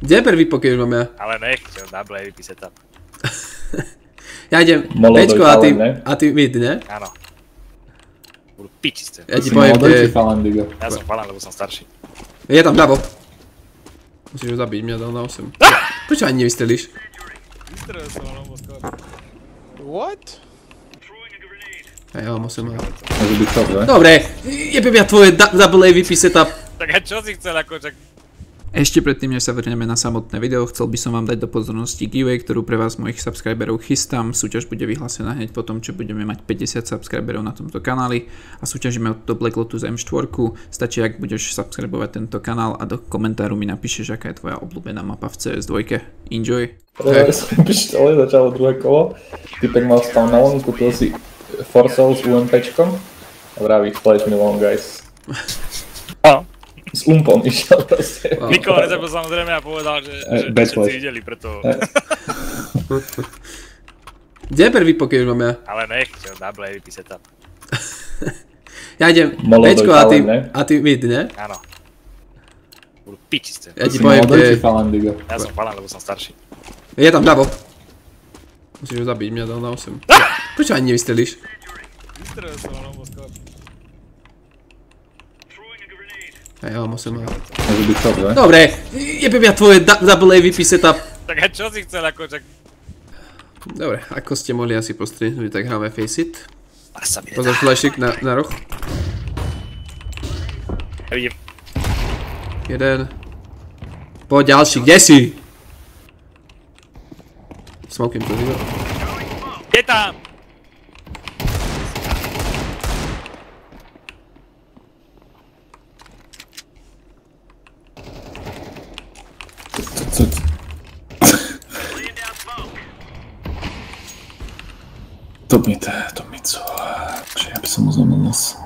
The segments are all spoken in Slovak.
Kde je prvý pokej už mám ja? Ale nech, čo, double AVP setup. Ja idem Bčko a ty mid, ne? Áno. Budú piči ste. Ja ti poviem, kde je. Ja som Falan, lebo som starší. Je tam ľavo. Musíš ho zabiť, mňa dal na 8. Prečo ani nevystrelíš? Vystrelil som ho, skôr. What? Ja mám 8. Môže byť top, ne? Dobre, jebem ja tvoje double AVP setup. Tak a čo si chcel ako čak? Ešte predtým, než sa vrneme na samotné video, chcel by som vám dať do pozornosti giveaway, ktorú pre vás mojich subscriberov chystám. Súťaž bude vyhlásená hneď po tom, čo budeme mať 50 subscriberov na tomto kanáli a súťažíme do Black Lotus M4. Stačí, ak budeš subscribovať tento kanál a do komentáru mi napíšeš, aká je tvoja obľúbená mapa v CS2. Enjoy! Ja som pištole, začalo druhé kolo. Typek mal stav na long, kúpil si Forsol s UMPčkom a vraví, flash me long, guys. S umpom išiel proste. Nikoho nezabil samozrejme a povedal, že všetci videli, preto... Kde je prvý pokej už mám ja? Ale nech, čo, double AVP setup. Ja idem Bčko a ty mid, ne? Áno. Budú piči ste. Ja ti poviem, kde je. Ja som Falan, lebo som starší. Je tam ľavo. Musíš ho zabiť, mňa dal na 8. Prečo ani nevystrelíš? Vystrelil som ho, skôr. Ja mám 8. Môže byť top, ne? Dobre, jebem ja tvoje double AVP setup. Tak a čo si chcel ako čak? Dobre, ako ste mohli asi postriehnúť, tak hráme Faceit. Sa mi Pozor flashik na roh. Vidím. Jeden. Poď ďalší, kde si? Smokem to videl. Je tam! To mi co. Že ja by som mu zlomil nos.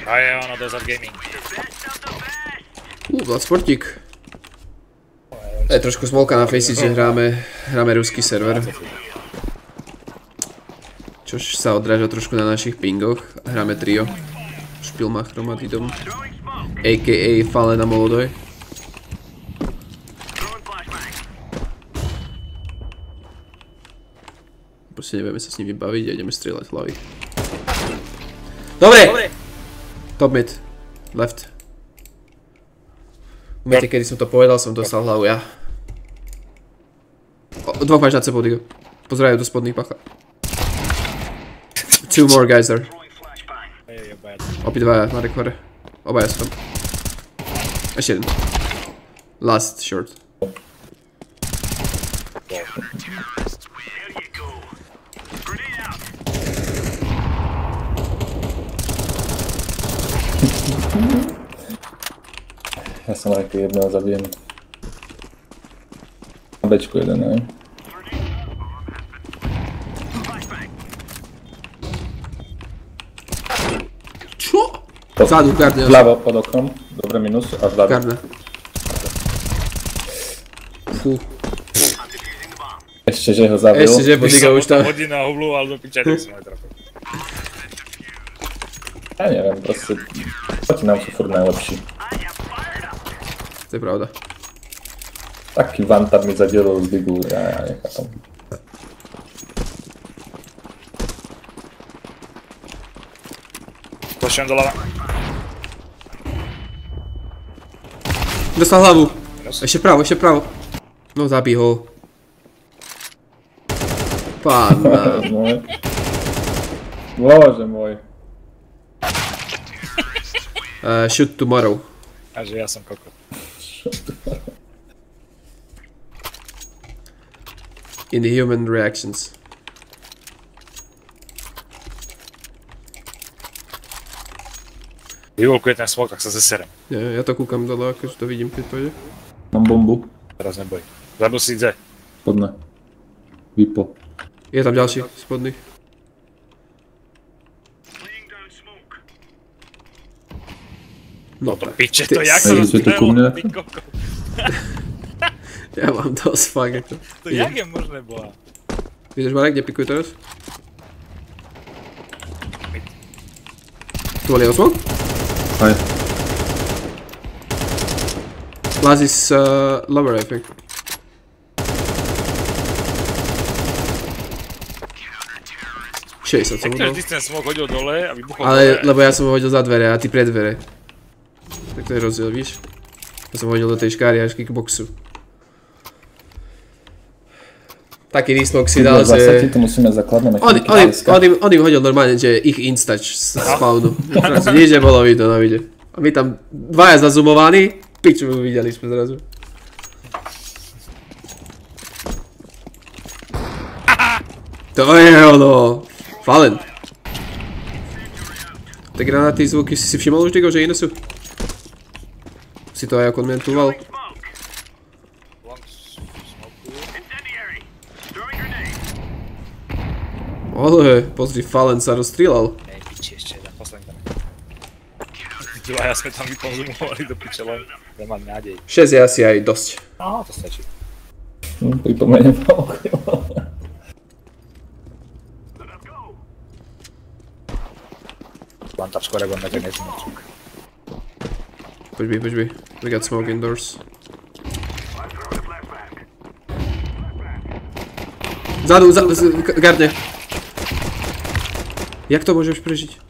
A je ono, Desert Gaming. Vlad Sportík. Je trošku smolka na Faceit, že hráme ruský server. Čož sa odráža trošku na našich pingoch. Hráme trio. Špilma chromatidom. A.k.a. Fallen a Molodoj. Proste nevieme sa s nimi baviť a ideme strieľať hlavy. Dobre! Top mid. Left. Umiete, kedy som to povedal, som dostal hlavu ja. Dvoch máš nad sebou, Digo. Pozerajú do spodných pacha. Two more guys there. Obidvaja na rekvare. Obaja sú tam. Ešte jeden. Last short. Ja som aj keď jedného zabijem. Na Bčku jeden, ne? Čo? Vzadu, Gardner. Vľavo pod oknom. Dobre, minus. A vzadu. Gardner. Fú. Ešte, že ho zabil. Ešte, že Bodiga už tam. Hodí na hublu, ale do pičary som aj trafil. Ja neviem, proste. Proti nám sú furt najlepší. To je pravda. Taký vantar mi zadielil z Digu, ja nechápam. Pošujem doľava. Dostal hlavu. Ešte pravo. No zabij ho. Pána. Bože môj. Shoot tomorrow. A že ja som kokot. Inhuman reactions. Vyvolkuje ten smok, ak sa zeserem. Ja to kúkam dole, akože to vidím, keď pôjde. Mám bombu. Teraz neboj. Zabil si D. Spodne. Vypo. Je tam ďalší, spodný. No to piče, to jak sa rozstrelo, ty kokot. Ja mám dosť fakt ako. To jak je možné boha? Vidíš Marek, kde pikuje teraz? Tu bol jeho smok? Aj. Last is lower, I think. Chase som udol. Ty ten smok hodil dole a vybuchol dole. Ale, lebo ja som ho hodil za dvere a ty pred dvere. Tak to je rozdiel, víš? Ja som hodil do tej škáry až kickboxu. Taký smok si dal, že... to musíme zakladné mechaniky. On im hodil normálne, že ich instač z spawnu. Nič nebolo vidno na vide. A my tam dvaja zazumovaní, piču videli sme zrazu. To je ono. Fallen. Tie granáty zvuky si všimol už, Digo, že iné sú? Si to aj komentoval? Ale, pozri, Fallen sa rozstrieľal. Ej, piči, ešte jeden posledný tam. Dvaja sme tam vykonzumovali do piče, len nemám nádej. 6 je asi aj dosť. Aha, to stačí. Pripomeniem to. Mám tam skôr, ako tak nezmú cuk. Počkej. We got smoke indoors. Zadu, gardne. Jak to môžeš prežiť?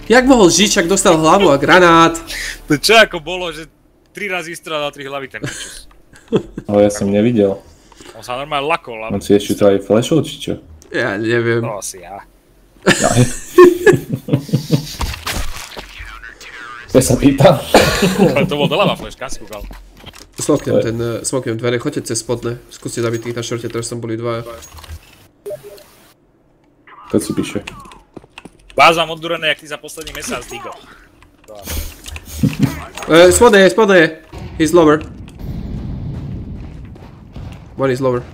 Jak mohol žiť, ak dostal hlavu a granát? To čo ako bolo, že 3 razy strelal 3 hlavy ten pičus. Ale ja som nevidel. On sa normálne lakol. On si ešte to aj flashol, či čo? Ja neviem. To asi ja. Ja sa pýtam. Ale to bol doľava flash, kam si kúkal? Smoknem dvere, choďte cez spodne. Skúste zabiť tých na šorte, teraz tam boli dvaja. To si píše. Vás mám oddurené, jak ty za posledný mesiac, Digo. Spodne je. He's lower. One is lower.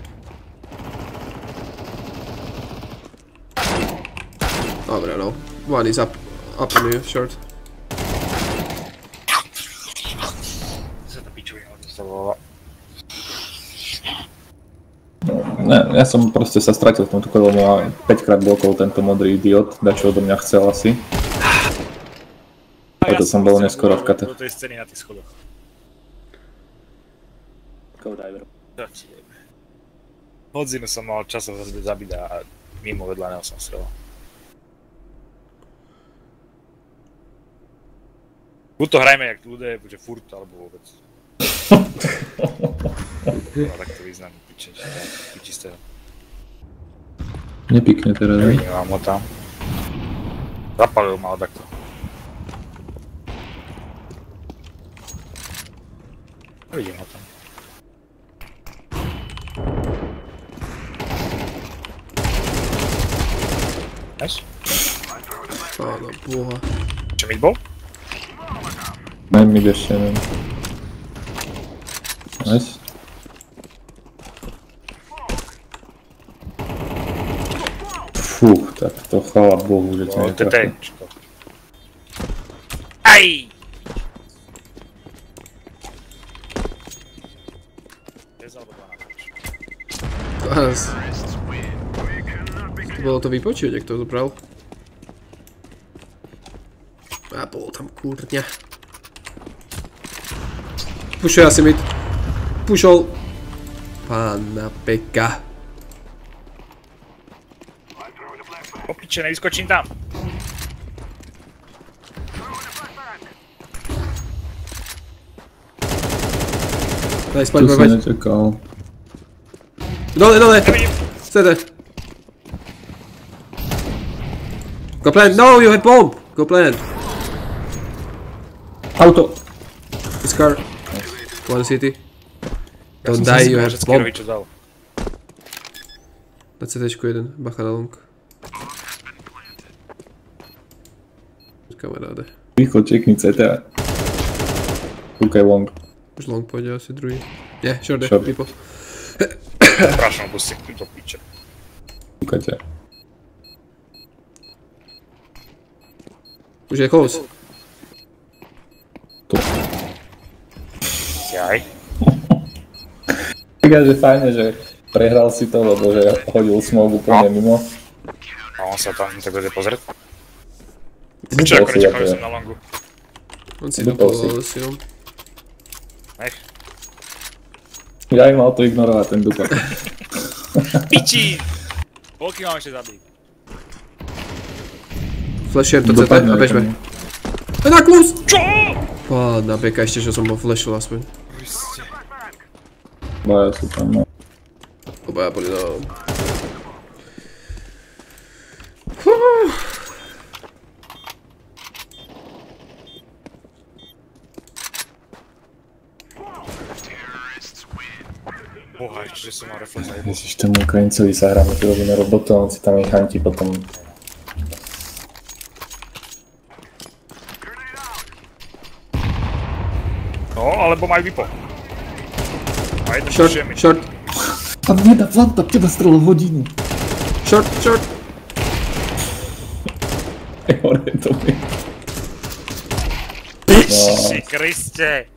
Dobre, no. One is up on you, short. Ne, ja som proste sa stratil v tomto kole, lebo ma 5 krát blokol tento modrý idiot, dačo odo mňa chcel asi. Preto som bol neskoro v kate. Do tej scény na tých schodoch. Hodzinu som mal časov zabiť a mimo vedľa neho som strelal. Buď to hrajme jak tu bude, buďže furt, alebo vôbec. Tak to význam, piči z toho. Nepikne teraz, ne? Nevidím vám ho tam. Zapalil ma odakto. Nevidím ho tam. Nice. Pána boha. Čo mid bol? Ne, mid ešte, neviem. Nice. Fú, tak to chvála Bohu, že ťa netrafil. Aj! Bolo to vypočuť, jak to zobral. A bolo tam kurňa. Pušuje asi mid. Pušol. Pána peka. Popiče, nevyskočím tam. Daj, spaď, Tu si nečakal. Dole! Sede. Go plant, no, you have bomb! Go plant. Auto! This car. One city. Don't die, you have bomb. Na CTčku jeden, bacha na long. Kamaráde. Rýchlo čekni CT. Kúkaj long. Už long pôjde asi druhý. Nie, short je, people. Strašno pustím do piče. Kúkajte. Už je close. Tu. Jaj. Říká, že fajne, že prehral si to, lebo že hodil smoke úplne mimo. A on sa tam tak bude pozrieť. Čo, ako nečakajú som na longu. On si dupol si, no. Nech. Ja im mal to ignorovať, ten dupa. Piči! Polky mám ešte zabiť. Flashujem to CT a bežme. Na klus! Čo? Pádna beka, ešte že som ho flashol aspoň. Baja sú tam, no. Obaja boli na... Boha, ešte, že som mal reflex na jednu. Ježiš, tomu Ukrajincovi sa hráme, tu robíme robotu a on si tam ich chantí potom. No, alebo majú vypo. A jednu Short, pušuje mi. short, Tam nedá planta, teba strelil hodinu. short, short. Hore to mi. Ježiši Kriste!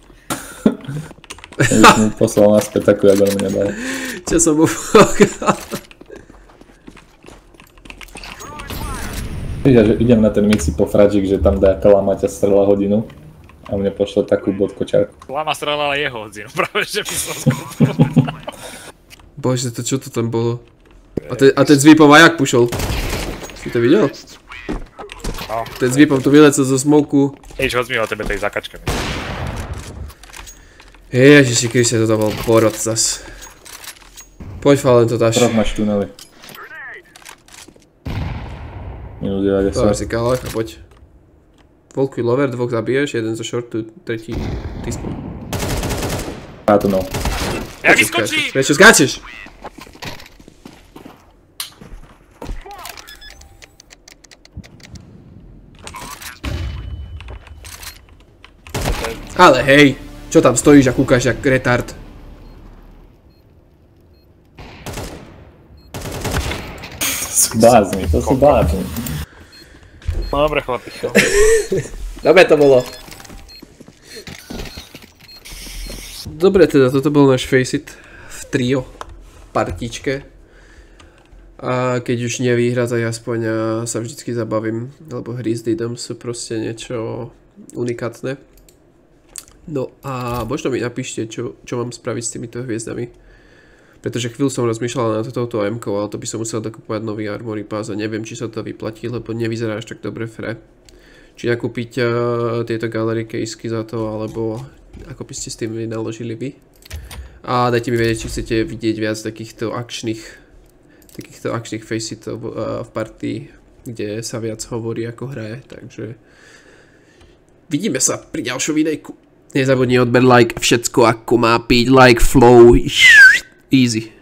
Ja som mu poslal naspäť takú, jak on mňa dal. Čo som mu pokal. Víš, že idem na ten mixi po fračík, že tam dá Kalamaťa strela hodinu. A mne pošlo takú bodkočárku. Lama strelala jeho hodzinu, práve že by som skúpil. Bože, to čo to tam bolo? A ten s Vipom ajak pušol. Si to videl? No. Ten s Vipom tu vylecel zo smoku. Hej, hoď mi o tebe tej zakačke. Ježiši Kriste, toto bol porod zas. Poď Fallen, to dáš. Troch máš tunely. Minus 90. Dáš si Kalach a poď. Volkuj lover, dvoch zabiješ, jeden zo shortu, tretí ty spolu. Á, to no. Ja vyskočím! Prečo skáčeš? Ale hej, čo tam stojíš a kúkaš jak retard? To sú blázni. No dobre chlapi. Dobre to bolo. Dobre teda, toto bol náš Faceit v trio partičke. A keď už nevýhra, tak aspoň sa vždycky zabavím, lebo hry s Didom sú proste niečo unikátne. No a možno mi napíšte, čo mám spraviť s týmito hviezdami. Pretože chvíľu som rozmýšľal nad touto M-kou, ale to by som musel dokupovať nový Armory Pass a neviem, či sa to vyplatí, lebo nevyzerá až tak dobre v hre. Či nakúpiť tieto gallery casey za to, alebo ako by ste s tým naložili vy. A dajte mi vedieť, či chcete vidieť viac takýchto akčných faceitov v partii, kde sa viac hovorí ako hraje, takže vidíme sa pri ďalšom videjku. Nezabudni odber like, všetko ako má byť, like, flow, easy.